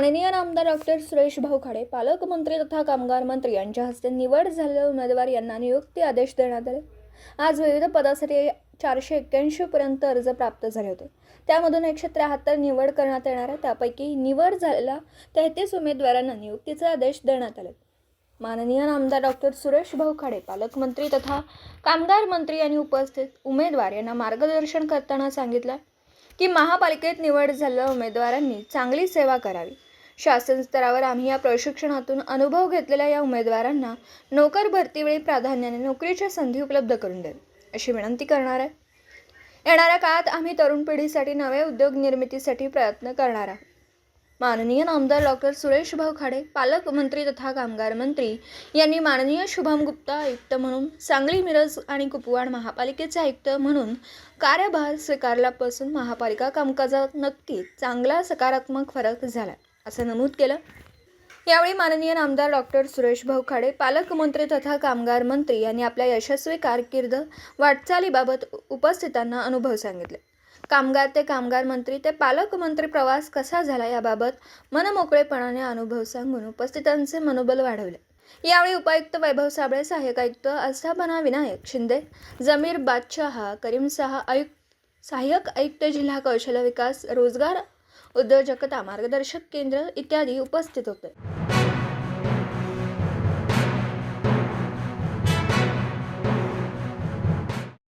माननीय नामदार डॉक्टर सुरेश भाऊ खाडे, पालकमंत्री तथा कामगार मंत्री यांच्या हस्ते निवड झालेल्या उमेदवार यांना नियुक्ती आदेश देण्यात आले। आज विविध पदासाठी 481 पर्यंत अर्ज प्राप्त झाले होते। त्यामधून 173 निवड करण्यात येणार आहे। त्यापैकी निवड झालेल्या 33 उमेदवारांना नियुक्तीचे आदेश देण्यात आले। माननीय नामदार डॉक्टर सुरेश भाऊ खाडे, पालकमंत्री तथा कामगार मंत्री यांनी उपस्थित उमेदवार यांना मार्गदर्शन करताना सांगितलं की महापालिकेत निवड झालेल्या उमेदवारांनी चांगली सेवा करावी। शासन स्तरावर आम्ही या प्रशिक्षणातून अनुभव घेतलेल्या या उमेदवारांना नोकर भरतीवेळी प्राधान्याने नोकरीच्या संधी उपलब्ध करून द्यावी अशी विनंती करणार आहे। येणाऱ्या काळात आम्ही तरुण पिढीसाठी नवे उद्योग निर्मितीसाठी प्रयत्न करणार आहोत। माननीय नामदार डॉक्टर सुरेश भाऊ खाडे, पालकमंत्री तथा कामगार मंत्री यांनी माननीय शुभम गुप्ता आयुक्त म्हणून सांगली, मिरज आणि कुपवाड महापालिकेचे आयुक्त म्हणून कार्यभार स्वीकारल्यापासून महापालिका कामकाजात नक्कीच चांगला सकारात्मक फरक झाला असं नमूद केलं। यावेळी माननीय नामदार डॉक्टर सुरेश भाऊ खाडे, पालकमंत्री तथा कामगार मंत्री यांनी आपल्या यशस्वी कारकीर्द वाटचालीबाबत उपस्थितांना अनुभव सांगितले। कामगार ते कामगार मंत्री ते पालकमंत्री प्रवास कसा झाला याबाबत मनमोकळेपणाने अनुभव सांगून उपस्थितांचे मनोबल वाढवले। यावेळी उपायुक्त वैभव साबळे, सहाय्यक आयुक्त आस्थापना विनायक शिंदे, जमीर बादशाह, करीम शाह, सहाय्यक आयुक्त जिल्हा कौशल्य विकास, रोजगार उद्योजकता मार्गदर्शक केंद्र इत्यादी उपस्थित होते।